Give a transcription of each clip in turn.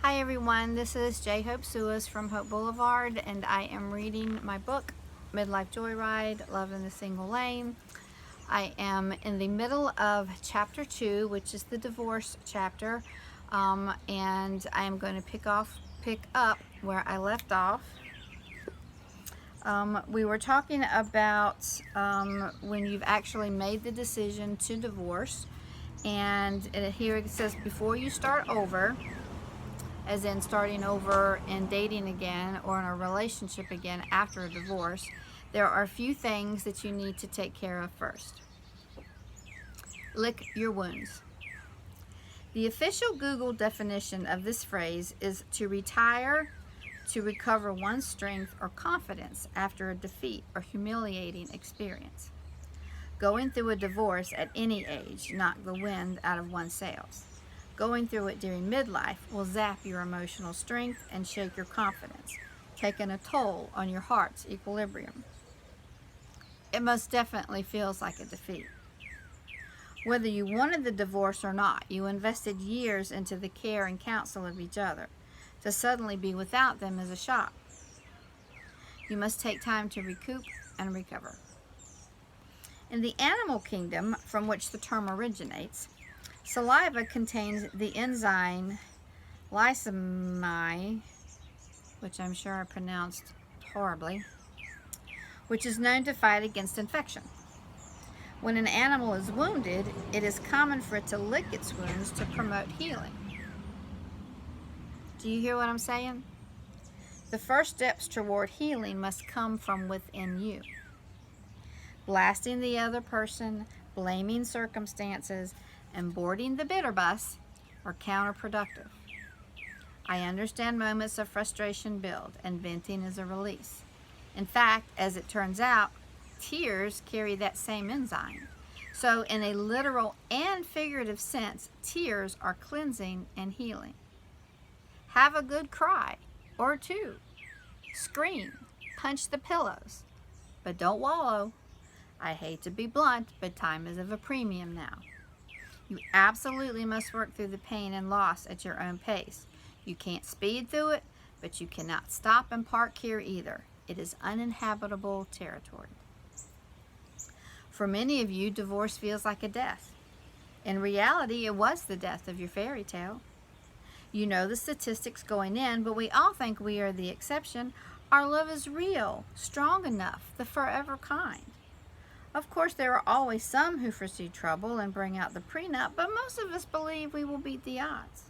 Hi everyone, this is J. Hope Suis from Hope Boulevard, and I am reading my book, Midlife Joyride, Love in the Single Lane. I am in the middle of chapter 2, which is the divorce chapter, and I am going to pick up where I left off. We were talking about when you've actually made the decision to divorce, and here it says, before you start over, as in starting over and dating again or in a relationship again after a divorce, there are a few things that you need to take care of first. Lick your wounds. The official Google definition of this phrase is to retire to recover one's strength or confidence after a defeat or humiliating experience. Going through a divorce at any age knocks the wind out of one's sails. Going through it during midlife will zap your emotional strength and shake your confidence, taking a toll on your heart's equilibrium. It most definitely feels like a defeat. Whether you wanted the divorce or not, you invested years into the care and counsel of each other. To suddenly be without them is a shock. You must take time to recoup and recover. In the animal kingdom, from which the term originates, saliva contains the enzyme lysine, which I'm sure I pronounced horribly, which is known to fight against infection. When an animal is wounded, it is common for it to lick its wounds to promote healing. Do you hear what I'm saying? The first steps toward healing must come from within you. Blasting the other person, blaming circumstances, and boarding the bitter bus are counterproductive. I understand moments of frustration build, and venting is a release. In fact, as it turns out, tears carry that same enzyme. So in a literal and figurative sense, tears are cleansing and healing. Have a good cry, or two. Scream, punch the pillows, but don't wallow. I hate to be blunt, but time is of a premium now. You absolutely must work through the pain and loss at your own pace. You can't speed through it, but you cannot stop and park here either. It is uninhabitable territory. For many of you, divorce feels like a death. In reality, it was the death of your fairy tale. You know the statistics going in, but we all think we are the exception. Our love is real, strong enough, the forever kind. Of course, there are always some who foresee trouble and bring out the prenup, but most of us believe we will beat the odds.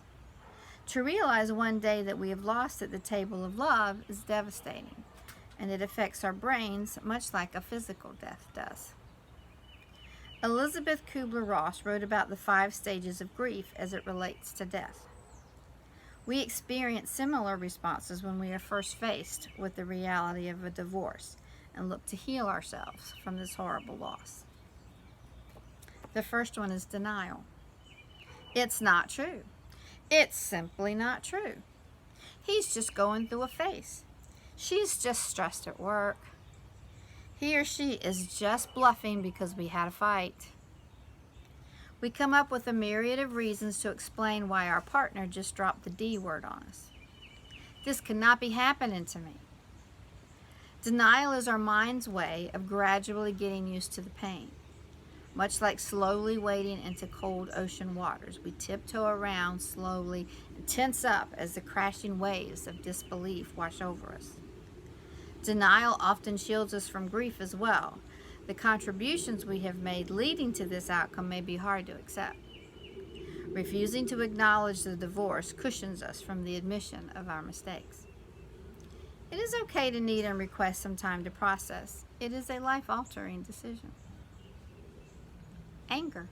To realize one day that we have lost at the table of love is devastating, and it affects our brains much like a physical death does. Elizabeth Kubler-Ross wrote about the 5 stages of grief as it relates to death. We experience similar responses when we are first faced with the reality of a divorce and look to heal ourselves from this horrible loss. The first one is denial. It's not true. It's simply not true. He's just going through a phase. She's just stressed at work. He or she is just bluffing because we had a fight. We come up with a myriad of reasons to explain why our partner just dropped the D word on us. This cannot be happening to me. Denial is our mind's way of gradually getting used to the pain. Much like slowly wading into cold ocean waters, we tiptoe around slowly and tense up as the crashing waves of disbelief wash over us. Denial often shields us from grief as well. The contributions we have made leading to this outcome may be hard to accept. Refusing to acknowledge the divorce cushions us from the admission of our mistakes. It is okay to need and request some time to process. It is a life-altering decision. Anger.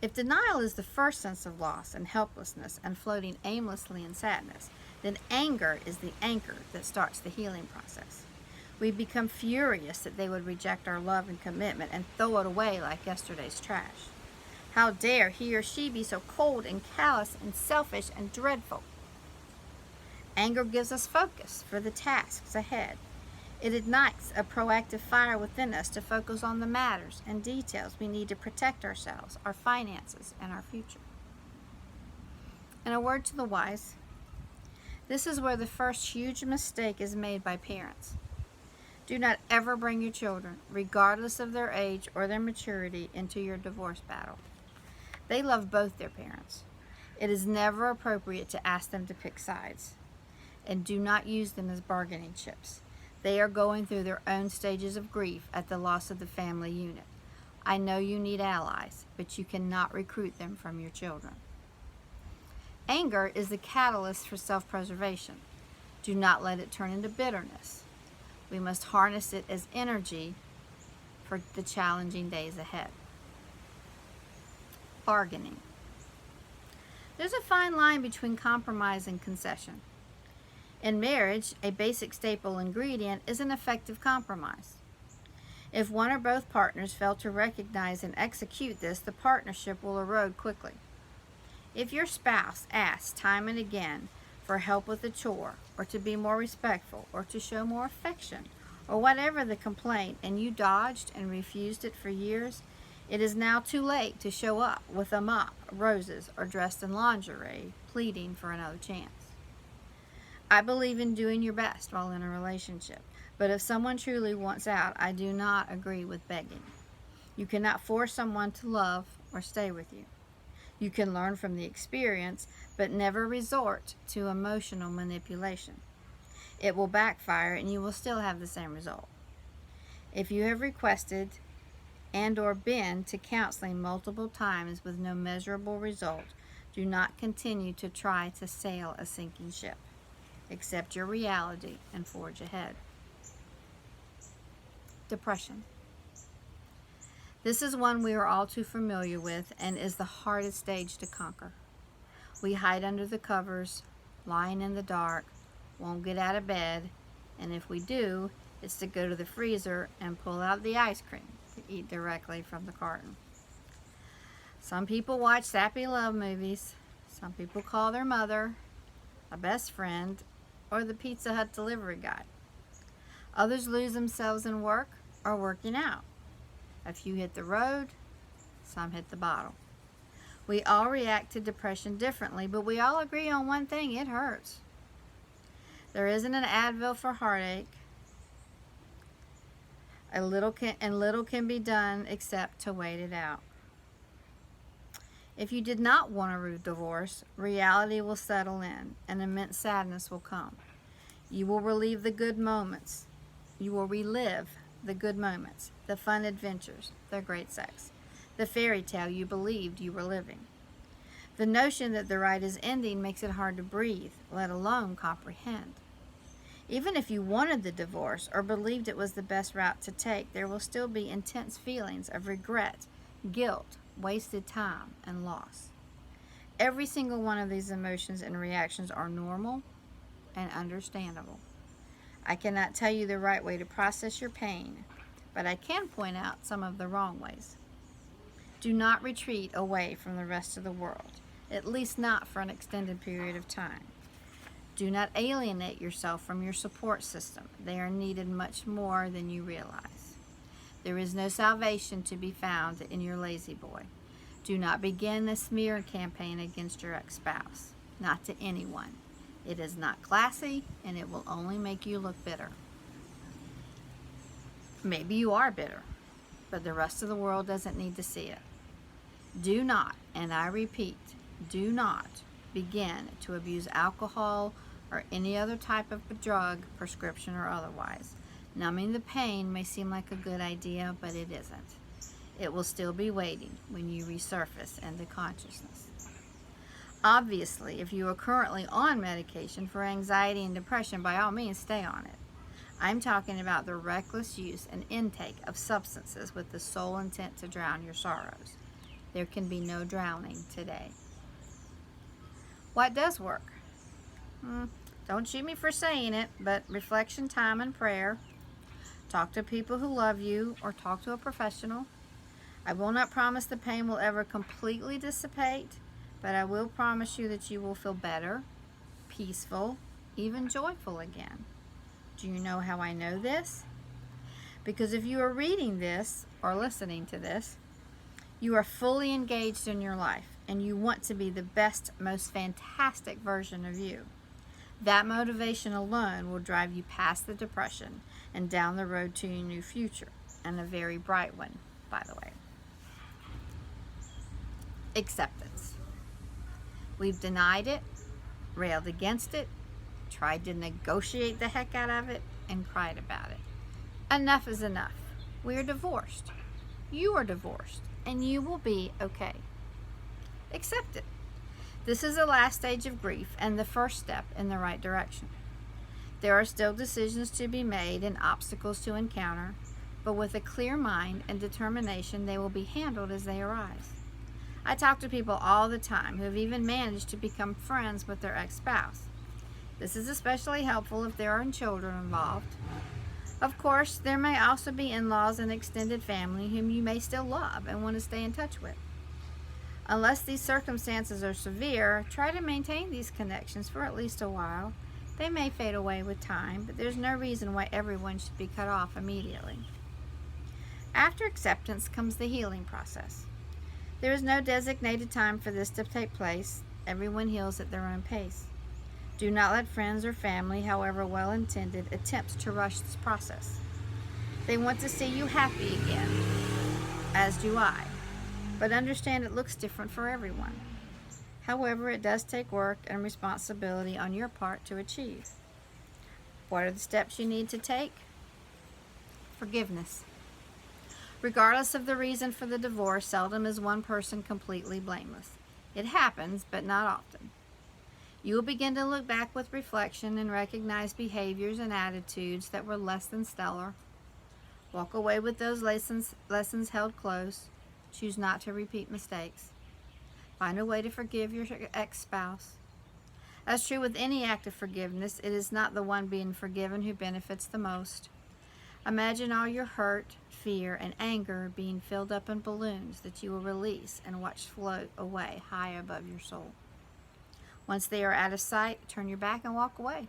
If denial is the first sense of loss and helplessness and floating aimlessly in sadness, then anger is the anchor that starts the healing process. We become furious that they would reject our love and commitment and throw it away like yesterday's trash. How dare he or she be so cold and callous and selfish and dreadful? Anger gives us focus for the tasks ahead. It ignites a proactive fire within us to focus on the matters and details we need to protect ourselves, our finances, and our future. And a word to the wise. This is where the first huge mistake is made by parents. Do not ever bring your children, regardless of their age or their maturity, into your divorce battle. They love both their parents. It is never appropriate to ask them to pick sides. And do not use them as bargaining chips. They are going through their own stages of grief at the loss of the family unit. I know you need allies, but you cannot recruit them from your children. Anger is the catalyst for self-preservation. Do not let it turn into bitterness. We must harness it as energy for the challenging days ahead. Bargaining. There's a fine line between compromise and concession. In marriage, a basic staple ingredient is an effective compromise. If one or both partners fail to recognize and execute this, the partnership will erode quickly. If your spouse asks time and again for help with a chore, or to be more respectful, or to show more affection, or whatever the complaint, and you dodged and refused it for years, it is now too late to show up with a mop, roses, or dressed in lingerie, pleading for another chance. I believe in doing your best while in a relationship, but if someone truly wants out, I do not agree with begging. You cannot force someone to love or stay with you. You can learn from the experience, but never resort to emotional manipulation. It will backfire and you will still have the same result. If you have requested and or been to counseling multiple times with no measurable result, do not continue to try to sail a sinking ship. Accept your reality and forge ahead. Depression. This is one we are all too familiar with and is the hardest stage to conquer. We hide under the covers, lying in the dark, won't get out of bed, and if we do, it's to go to the freezer and pull out the ice cream to eat directly from the carton. Some people watch sappy love movies. Some people call their mother, a best friend, or the Pizza Hut delivery guy. Others lose themselves in work or working out. A few hit the road, some hit the bottle. We all react to depression differently, but we all agree on one thing: it hurts. There isn't an Advil for heartache. Little can be done except to wait it out. If you did not want a divorce, reality will settle in and immense sadness will come. You will relive the good moments. You will relive the good moments, the fun adventures, the great sex, the fairy tale you believed you were living. The notion that the ride is ending makes it hard to breathe, let alone comprehend. Even if you wanted the divorce or believed it was the best route to take, there will still be intense feelings of regret, guilt, wasted time, and loss. Every single one of these emotions and reactions are normal and understandable. I cannot tell you the right way to process your pain, but I can point out some of the wrong ways. Do not retreat away from the rest of the world, at least not for an extended period of time. Do not alienate yourself from your support system. They are needed much more than you realize. There is no salvation to be found in your lazy boy. Do not begin a smear campaign against your ex-spouse, not to anyone. It is not classy, and it will only make you look bitter. Maybe you are bitter, but the rest of the world doesn't need to see it. Do not, and I repeat, do not begin to abuse alcohol or any other type of drug, prescription or otherwise. Numbing the pain may seem like a good idea, but it isn't. It will still be waiting when you resurface into consciousness. Obviously, if you are currently on medication for anxiety and depression, by all means stay on it. I'm talking about the reckless use and intake of substances with the sole intent to drown your sorrows. There can be no drowning today. What does work? Don't shoot me for saying it, but reflection time and prayer. Talk to people who love you or talk to a professional. I will not promise the pain will ever completely dissipate, but I will promise you that you will feel better, peaceful, even joyful again. Do you know how I know this? Because if you are reading this or listening to this, you are fully engaged in your life and you want to be the best, most fantastic version of you. That motivation alone will drive you past the depression and down the road to your new future, and a very bright one, by the way. Acceptance. We've denied it, railed against it, tried to negotiate the heck out of it, and cried about it. Enough is enough. We are divorced. You are divorced, and you will be okay. Accept it. This is the last stage of grief and the first step in the right direction. There are still decisions to be made and obstacles to encounter, but with a clear mind and determination, they will be handled as they arise. I talk to people all the time who have even managed to become friends with their ex-spouse. This is especially helpful if there are children involved. Of course, there may also be in-laws and extended family whom you may still love and want to stay in touch with. Unless these circumstances are severe, try to maintain these connections for at least a while. They may fade away with time, but there's no reason why everyone should be cut off immediately. After acceptance comes the healing process. There is no designated time for this to take place. Everyone heals at their own pace. Do not let friends or family, however well-intended, attempt to rush this process. They want to see you happy again, as do I, but understand it looks different for everyone. However, it does take work and responsibility on your part to achieve. What are the steps you need to take? Forgiveness. Regardless of the reason for the divorce, seldom is one person completely blameless. It happens, but not often. You will begin to look back with reflection and recognize behaviors and attitudes that were less than stellar. Walk away with those lessons held close. Choose not to repeat mistakes. Find a way to forgive your ex-spouse. As true with any act of forgiveness, it is not the one being forgiven who benefits the most. Imagine all your hurt, fear, and anger being filled up in balloons that you will release and watch float away high above your soul. Once they are out of sight, turn your back and walk away.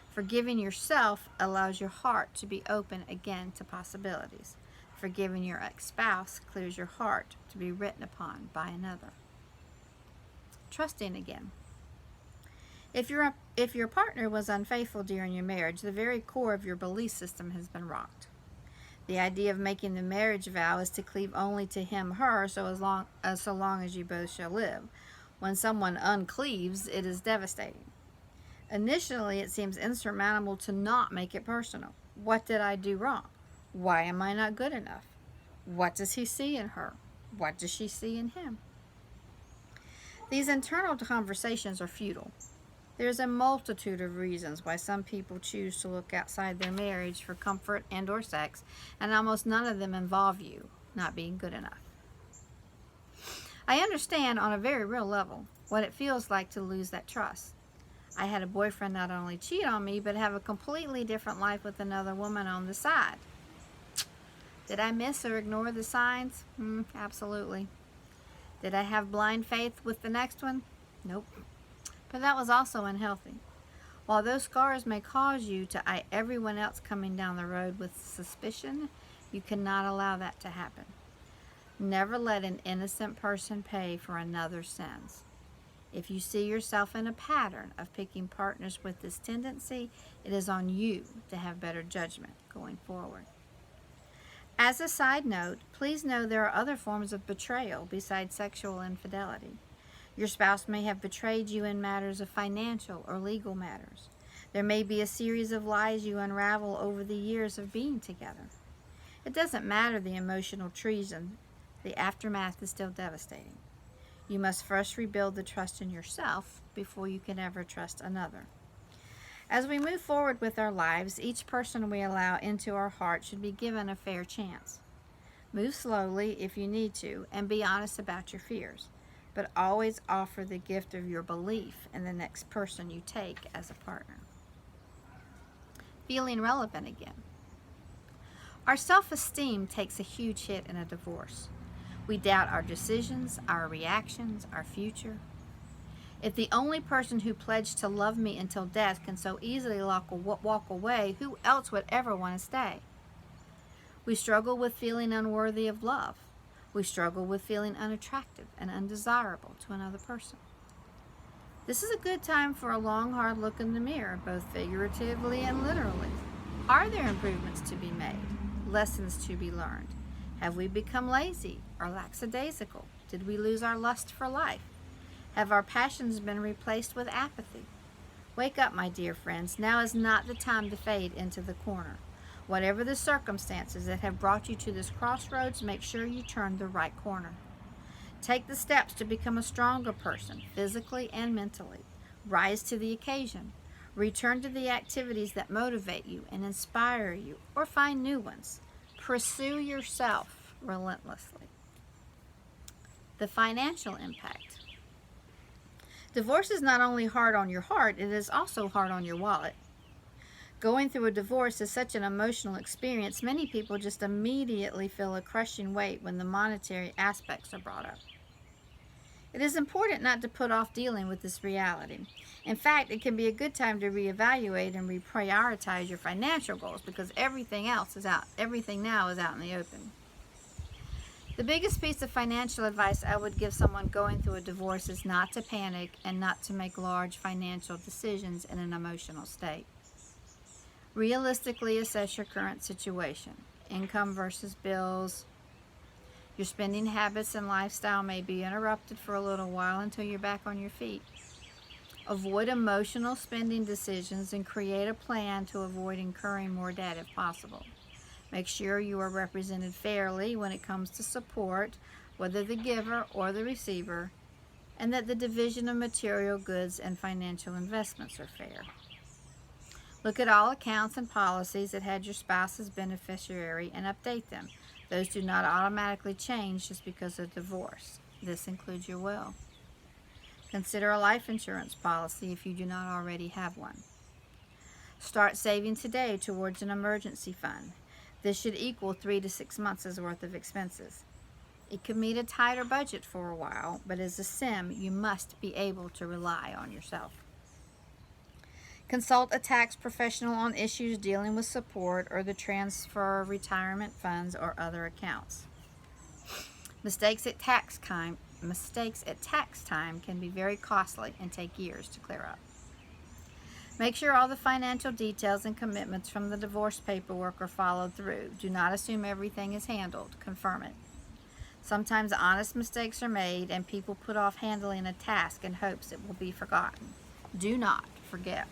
Forgiving yourself allows your heart to be open again to possibilities. Forgiving your ex-spouse clears your heart to be written upon by another. Trusting again. If your partner was unfaithful during your marriage, the very core of your belief system has been rocked. The idea of making the marriage vow is to cleave only to him, her, so long as you both shall live. When someone uncleaves, it is devastating. Initially, it seems insurmountable to not make it personal. What did I do wrong? Why am I not good enough? What does he see in her? What does she see in him? These internal conversations are futile. There's a multitude of reasons why some people choose to look outside their marriage for comfort and or sex, and almost none of them involve you not being good enough. I understand on a very real level what it feels like to lose that trust. I had a boyfriend not only cheat on me, but have a completely different life with another woman on the side. Did I miss or ignore the signs? Absolutely. Did I have blind faith with the next one? Nope. But that was also unhealthy. While those scars may cause you to eye everyone else coming down the road with suspicion, you cannot allow that to happen. Never let an innocent person pay for another's sins. If you see yourself in a pattern of picking partners with this tendency, it is on you to have better judgment going forward. As a side note, please know there are other forms of betrayal besides sexual infidelity. Your spouse may have betrayed you in matters of financial or legal matters. There may be a series of lies you unravel over the years of being together. It doesn't matter the emotional treason. The aftermath is still devastating. You must first rebuild the trust in yourself before you can ever trust another. As we move forward with our lives, each person we allow into our heart should be given a fair chance. Move slowly if you need to, and be honest about your fears, but always offer the gift of your belief in the next person you take as a partner. Feeling relevant again. Our self-esteem takes a huge hit in a divorce. We doubt our decisions, our reactions, our future. If the only person who pledged to love me until death can so easily walk away, who else would ever want to stay? We struggle with feeling unworthy of love. We struggle with feeling unattractive and undesirable to another person. This is a good time for a long, hard look in the mirror, both figuratively and literally. Are there improvements to be made? Lessons to be learned? Have we become lazy or lackadaisical? Did we lose our lust for life? Have our passions been replaced with apathy? Wake up, my dear friends. Now is not the time to fade into the corner. Whatever the circumstances that have brought you to this crossroads, make sure you turn the right corner. Take the steps to become a stronger person, physically and mentally. Rise to the occasion. Return to the activities that motivate you and inspire you, or find new ones. Pursue yourself relentlessly. The financial impact. Divorce is not only hard on your heart, it is also hard on your wallet. Going through a divorce is such an emotional experience, many people just immediately feel a crushing weight when the monetary aspects are brought up. It is important not to put off dealing with this reality. In fact, it can be a good time to reevaluate and reprioritize your financial goals because everything now is out in the open. The biggest piece of financial advice I would give someone going through a divorce is not to panic and not to make large financial decisions in an emotional state. Realistically assess your current situation, income versus bills. Your spending habits and lifestyle may be interrupted for a little while until you're back on your feet. Avoid emotional spending decisions and create a plan to avoid incurring more debt if possible. Make sure you are represented fairly when it comes to support, whether the giver or the receiver, and that the division of material goods and financial investments are fair. Look at all accounts and policies that had your spouse as beneficiary and update them. Those do not automatically change just because of divorce. This includes your will. Consider a life insurance policy if you do not already have one. Start saving today towards an emergency fund. This should equal 3 to 6 months' worth of expenses. It could meet a tighter budget for a while, but as a SIM, you must be able to rely on yourself. Consult a tax professional on issues dealing with support or the transfer of retirement funds or other accounts. Mistakes at tax time can be very costly and take years to clear up. Make sure all the financial details and commitments from the divorce paperwork are followed through. Do not assume everything is handled. Confirm it. Sometimes honest mistakes are made and people put off handling a task in hopes it will be forgotten. Do not forget.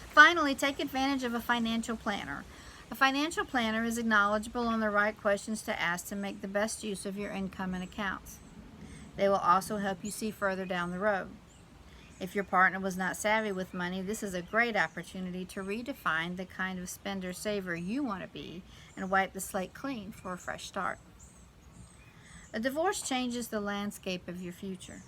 Finally, take advantage of a financial planner. A financial planner is knowledgeable on the right questions to ask to make the best use of your income and accounts. They will also help you see further down the road. If your partner was not savvy with money, this is a great opportunity to redefine the kind of spender-saver you want to be and wipe the slate clean for a fresh start. A divorce changes the landscape of your future.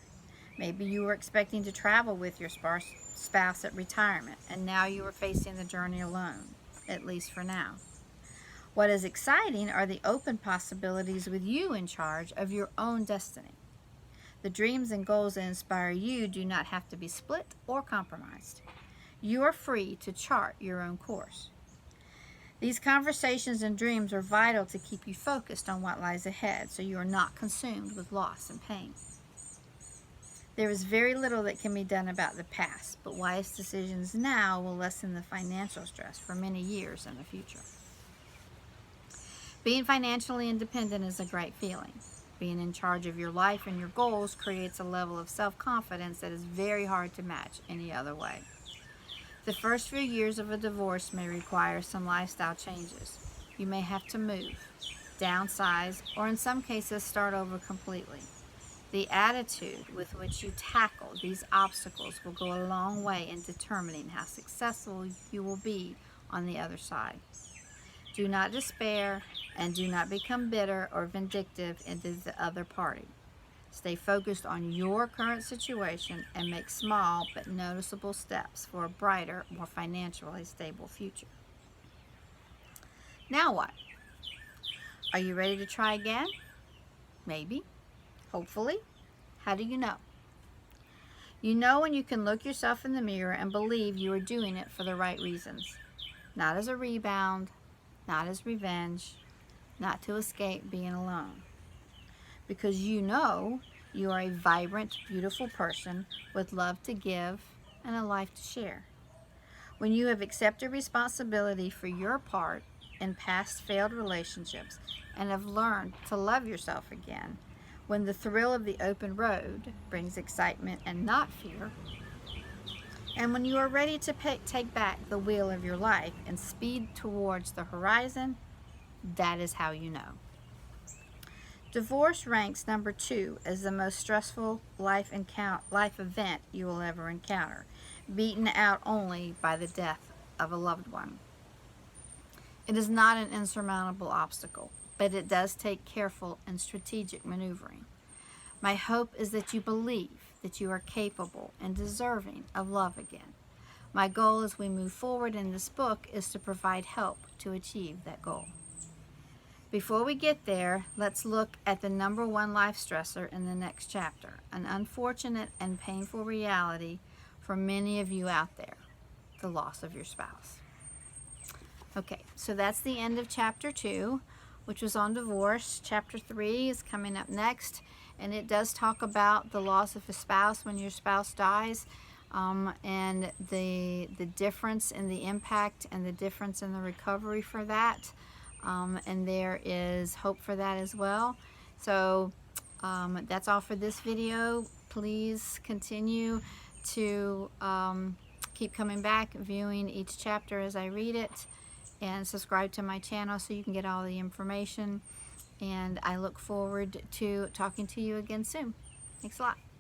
Maybe you were expecting to travel with your spouse at retirement, and now you are facing the journey alone, at least for now. What is exciting are the open possibilities with you in charge of your own destiny. The dreams and goals that inspire you do not have to be split or compromised. You are free to chart your own course. These conversations and dreams are vital to keep you focused on what lies ahead so you are not consumed with loss and pain. There is very little that can be done about the past, but wise decisions now will lessen the financial stress for many years in the future. Being financially independent is a great feeling. Being in charge of your life and your goals creates a level of self-confidence that is very hard to match any other way. The first few years of a divorce may require some lifestyle changes. You may have to move, downsize, or in some cases start over completely. The attitude with which you tackle these obstacles will go a long way in determining how successful you will be on the other side. Do not despair and do not become bitter or vindictive into the other party. Stay focused on your current situation and make small but noticeable steps for a brighter, more financially stable future. Now what? Are you ready to try again? Maybe. Hopefully. How do you know? You know when you can look yourself in the mirror and believe you are doing it for the right reasons. Not as a rebound, not as revenge, not to escape being alone. Because you know you are a vibrant, beautiful person with love to give and a life to share. When you have accepted responsibility for your part in past failed relationships and have learned to love yourself again, when the thrill of the open road brings excitement and not fear, and when you are ready to take back the wheel of your life and speed towards the horizon, that is how you know. Divorce ranks number 2 as the most stressful life event you will ever encounter, beaten out only by the death of a loved one. It is not an insurmountable obstacle, but it does take careful and strategic maneuvering. My hope is that you believe that you are capable and deserving of love again. My goal as we move forward in this book is to provide help to achieve that goal. Before we get there, let's look at the number 1 life stressor in the next chapter, an unfortunate and painful reality for many of you out there, the loss of your spouse. Okay, so that's the end of chapter 2, which was on divorce. Chapter 3 is coming up next, and it does talk about the loss of a spouse when your spouse dies, and the difference in the impact and the difference in the recovery for that. And there is hope for that as well. So that's all for this video. Please continue to keep coming back, viewing each chapter as I read it, and subscribe to my channel so you can get all the information. And I look forward to talking to you again soon. Thanks a lot.